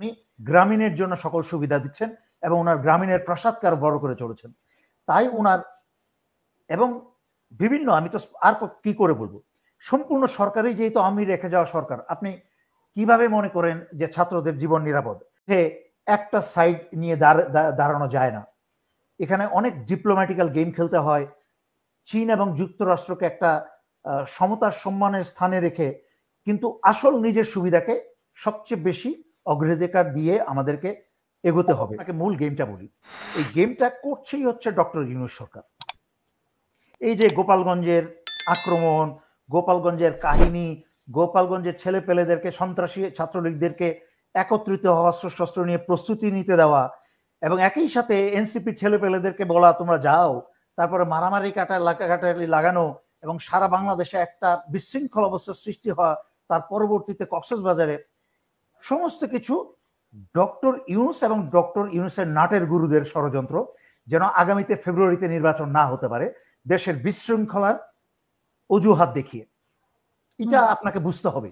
উনি গ্রামীণের জন্য সকল সুবিধা দিচ্ছেন এবং ওনার গ্রামীণের প্রাসাদকে আরো বড় করে চলেছেন। তাই ওনার এবং বিভিন্ন, আমি তো আর কি করে বলবো, সম্পূর্ণ সরকারি যেহেতু আমি রেখে যাওয়া সরকার, আপনি কিভাবে মনে করেন যে ছাত্রদের জীবন নিরাপদ? একটা সাইড নিয়ে দাঁড়ানো যায় না। এখানে অনেক ডিপ্লোম্যাটিক্যাল গেম খেলতে হয়। চীন এবং যুক্তরাষ্ট্রকে একটা সমতার সম্মানের স্থানে রেখে কিন্তু আসল নিজের সুবিধাকে সবচেয়ে বেশি অগ্রাধিকার দিয়ে আমাদেরকে এগোতে হবে। আপনাকে মূল গেমটা বলি, এই গেমটা করছেই হচ্ছে ডক্টর ইউনূস সরকার। এই যে গোপালগঞ্জের আক্রমণ, গোপালগঞ্জের কাহিনী, গোপালগঞ্জের ছেলে পেলেদেরকে, সন্ত্রাসী ছাত্রলীগদেরকে একত্রিত হওয়া, অস্ত্রশস্ত্র নিয়ে প্রস্তুতি নিতে দেওয়া, এবং একই সাথে এনসিপির ছেলে পেলেদেরকে বলা তোমরা যাও, তারপরে মারামারি কাটাকাটি লাগানো এবং সারা বাংলাদেশে একটা বিশৃঙ্খল অবস্থার সৃষ্টি হওয়া, তার পরবর্তীতে কক্সবাজারে, সমস্ত কিছু ডক্টর ইউনূস এবং ডক্টর ইউনূসের নাটের গুরুদের ষড়যন্ত্র, যেন আগামীতে ফেব্রুয়ারিতে নির্বাচন না হতে পারে দেশের বিশৃঙ্খলার অজুহাত দেখিয়ে। এটা আপনাকে বুঝতে হবে,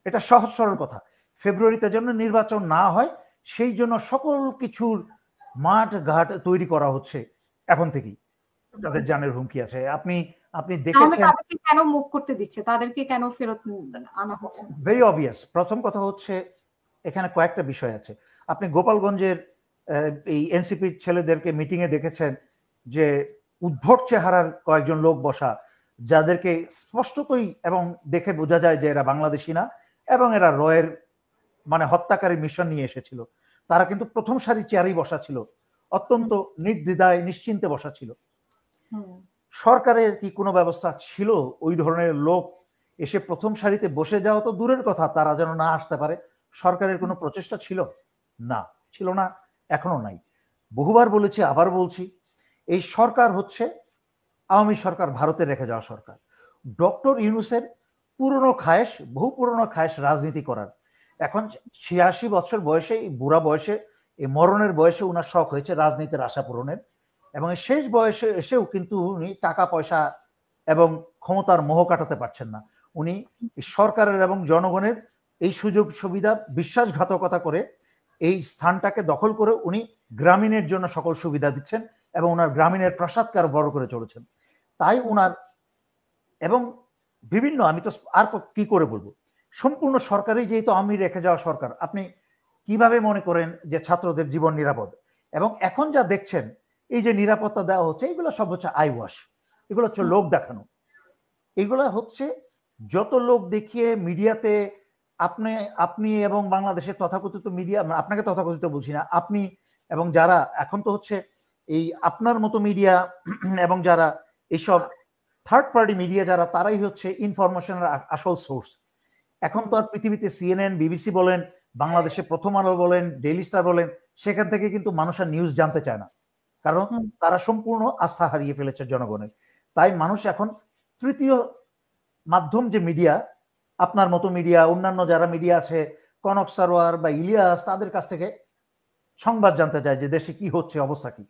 এটা সহজ সরল কথা। ফেব্রুয়ারিতে যেন নির্বাচন না হয় সেই জন্য সকল কিছুর মাঠ ঘাট তৈরি করা হচ্ছে এখন থেকেই। তাদের জানের হুমকি আছে। আপনি দেখেছেন তাদেরকে কেন মুভ করতে দিচ্ছে, তাদেরকে কেন ফেরত আনা হচ্ছে? Very obvious. প্রথম কথা হচ্ছে এখানে কয়েকটা বিষয় আছে। আপনি গোপালগঞ্জের এই এনসিপির ছেলেদেরকে মিটিং এ দেখেছেন যে উদ্ভট চেহারার কয়েকজন লোক বসা, যাদেরকে স্পষ্টতই এবং দেখে বোঝা যায় যে এরা বাংলাদেশি না এবং এরা রয়ের মানে হত্যাকারী মিশন নিয়ে এসেছিল। তারা কিন্তু প্রথম সারি চেয়ারেই বসা ছিল, অত্যন্ত নির্দ্বিধায় নিশ্চিন্তে বসা ছিল। সরকারের কি কোনো ব্যবস্থা ছিল ওই ধরনের লোক এসে প্রথম সারিতে বসে যাওয়া তো দূরের কথা, তারা যেন না আসতে পারে? সরকারের কোনো প্রচেষ্টা ছিল না, ছিল না, এখনো নাই। বহুবার বলেছি, আবার বলছি, এই সরকার হচ্ছে আওয়ামী সরকার, ভারতের রেখে যাওয়া সরকার। ডক্টর ইউনূসের পুরনো খায়েশ, বহু পুরনো খায়েশ রাজনীতি করার। এখন ৮৬ বছর বয়সে, এই বুড়া বয়সে, এই মরণের বয়সে উনার শখ হয়েছে রাজনীতির আশা পূরণের, এবং শেষ বয়সে এসেও কিন্তু উনি টাকা পয়সা এবং ক্ষমতার মোহ কাটাতে পারছেন না। উনি সরকারের এবং জনগণের এই সুযোগ সুবিধা বিশ্বাসঘাতকতা করে এই স্থানটাকে দখল করে উনি গ্রামীণের জন্য সকল সুবিধা দিচ্ছেন এবং ওনার গ্রামীণের প্রাসাদকে আরো বড় করে চলেছেন। তাই ওনার এবং বিভিন্ন, আমি তো আর কি করে বলবো, সম্পূর্ণ সরকারি যেহেতু আমি রেখে যাওয়া সরকার, আপনি কিভাবে মনে করেন যে ছাত্রদের জীবন নিরাপদ? এবং এখন যা দেখছেন এই যে নিরাপত্তা দেওয়া হচ্ছে, এগুলো সব হচ্ছে আই ওয়াশ, এগুলো হচ্ছে লোক দেখানো। এগুলো হচ্ছে যত লোক দেখিয়ে মিডিয়াতে আপনি এবং বাংলাদেশের তথাকথিত মিডিয়া, আপনাকে তথাকথিত বলছি না, আপনি এবং যারা এখন তো হচ্ছে এই আপনার মতো মিডিয়া এবং যারা এইসব থার্ড পার্টি মিডিয়া যারা, তারাই হচ্ছে ইনফরমেশনের আসল সোর্স। এখন তো আর পৃথিবীতে সিএনএন, বিবিসি বলেন, বাংলাদেশে প্রথম আলো বলেন, ডেইলি স্টার বলেন, সেখান থেকে কিন্তু মানুষ আর নিউজ জানতে চায় না, কারণ তারা সম্পূর্ণ আস্থা হারিয়ে ফেলেছে জনগণের। তাই মানুষ এখন তৃতীয় মাধ্যম যে মিডিয়া, আপনার মতো মিডিয়া, অন্যান্য যারা মিডিয়া আছে, কনক সারোয়ার বা ইলিয়াস, তাদের কাছ থেকে সংবাদ জানতে চায় যে দেশে কি হচ্ছে, অবস্থা কি।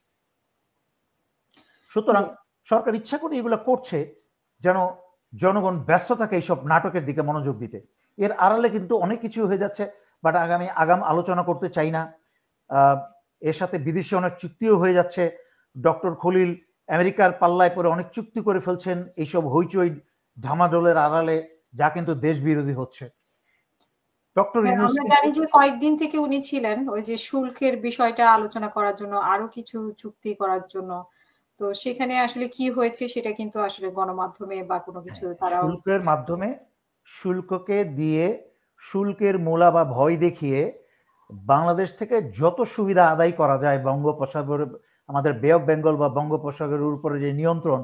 সুতরাং সরকার ইচ্ছা করে এগুলো করছে যেন জনগণ ব্যস্ত থাকে এইসব নাটকের দিকে মনোযোগ দিতে। এর আড়ালে কিন্তু অনেক কিছু হয়ে যাচ্ছে, বাট আগাম আলোচনা করতে চাই না। এর সাথে বিদেশি অনেক চুক্তিও হয়ে যাচ্ছে। ডক্টর খলিল আমেরিকার পাল্লায় পরে অনেক চুক্তি করে ফেলছেন এইসব হইচই ধামাডোলের আড়ালে, যা কিন্তু দেশ বিরোধী হচ্ছে। ডক্টর ইউনূস, আমরা জানি যে কয়েকদিন থেকে উনি ছিলেন ওই যে শুল্কের বিষয়টা আলোচনা করার জন্য, আরো কিছু চুক্তি করার জন্য। তো সেখানে আসলে কি হয়েছে সেটা কিন্তু আসলে গণমাধ্যমে বা কোনো কিছু তারা শুল্কের মাধ্যমে, শুল্ককে দিয়ে, শুল্কের মূলা বা ভয় দেখিয়ে বাংলাদেশ থেকে যত সুবিধা আদায় করা যায়, বঙ্গোপসাগর, আমাদের বে অফ বেঙ্গল বা বঙ্গোপসাগরের উপরে যে নিয়ন্ত্রণ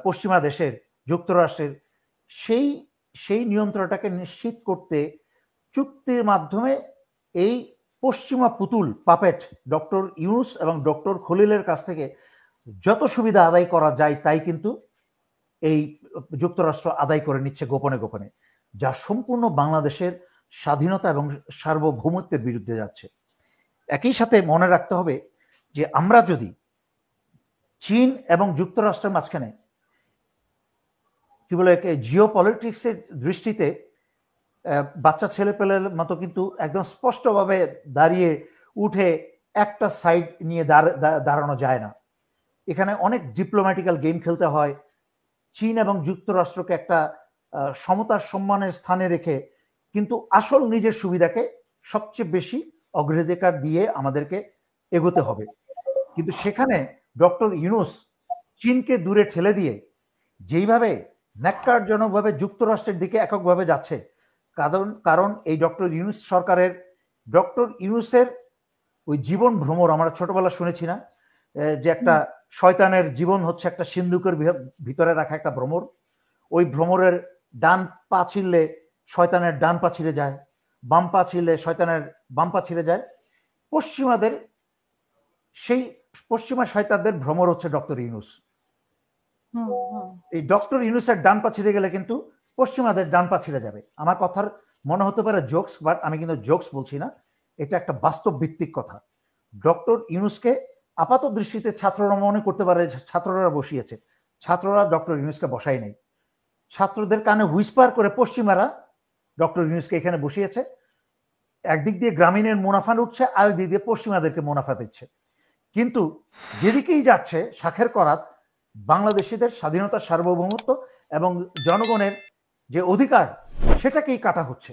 পশ্চিমা দেশের, যুক্তরাষ্ট্রের, সেই নিয়ন্ত্রণটাকে নিশ্চিত করতে চুক্তির মাধ্যমে এই পশ্চিমা পুতুল পাপেট ডক্টর ইউনূস এবং ডক্টর খলিলের কাছ থেকে যত সুবিধা আদায় করা যায় তাই কিন্তু এই যুক্তরাষ্ট্র আদায় করে নিচ্ছে গোপনে গোপনে, যা সম্পূর্ণ বাংলাদেশের স্বাধীনতা এবং সার্বভৌমত্বের বিরুদ্ধে যাচ্ছে। একই সাথে মনে রাখতে হবে যে আমরা যদি চীন এবং যুক্তরাষ্ট্রের মাঝখানে কি বলে জিও পলিটিক্সের দৃষ্টিতে বাচ্চা ছেলে পেলের মতো কিন্তু একদম স্পষ্টভাবে দাঁড়িয়ে উঠে একটা সাইড নিয়ে দাঁড়ানো যায় না। এখানে অনেক ডিপ্লোম্যাটিক্যাল গেম খেলতে হয়। চীন এবং যুক্তরাষ্ট্রকে একটা সমতার সম্মানের স্থানে রেখে কিন্তু আসল নিজের সুবিধাকে সবচেয়ে বেশি অগ্রাধিকার দিয়ে আমাদেরকে এগোতে হবে। কিন্তু সেখানে ডক্টর ইউনূস চীনকে দূরে ঠেলে দিয়ে যেইভাবে ন্যাক্কারজনকভাবে যুক্তরাষ্ট্রের দিকে এককভাবে যাচ্ছে, কারণ এই ডক্টর ইউনূস সরকারের, ডক্টর ইউনূসের ওই জীবন ভ্রমর আমরা ছোটবেলা শুনেছি না, যে একটা শয়তানের জীবন হচ্ছে একটা সিন্ধুকের ভিতরে রাখা একটা ভ্রমর। ওই ভ্রমরের ডান পা ছিঁড়লে শয়তানের ডান পা ছিঁড়ে যায়, বাম পা ছিঁড়লে শয়তানের বাম পা ছিঁড়ে যায়। পশ্চিমাদের সেই পশ্চিমা শয়তানদের ভ্রমর হচ্ছে ডক্টর ইউনূস। এই ডক্টর ইউনূসের ডান পা ছিঁড়ে গেলে কিন্তু পশ্চিমাদের ডান পা ছিঁড়ে যাবে। আমার কথার মনে হতে পারে জোকস, বাট আমি কিন্তু জোকস বলছি না, এটা একটা বাস্তব ভিত্তিক কথা। ডক্টর ইউনূসকে আপাত দৃষ্টিতে ছাত্ররা মনে করতে পারে ছাত্ররা বসিয়েছে, ছাত্ররা ডক্টর ইউনূসকে বসাই নাই। ছাত্রদের কানে হুইসপার করে পশ্চিমারা ডক্টর ইউনূসকে এখানে বসিয়েছে। একদিক দিয়ে গ্রামীণের মুনাফা উঠছে, আর দিক দিয়ে পশ্চিমাদেরকে মুনাফা দিচ্ছে। কিন্তু যেদিকেই যাচ্ছে শাখের করাত বাংলাদেশিদের স্বাধীনতা, সার্বভৌমত্ব এবং জনগণের যে অধিকার সেটাকেই কাটা হচ্ছে।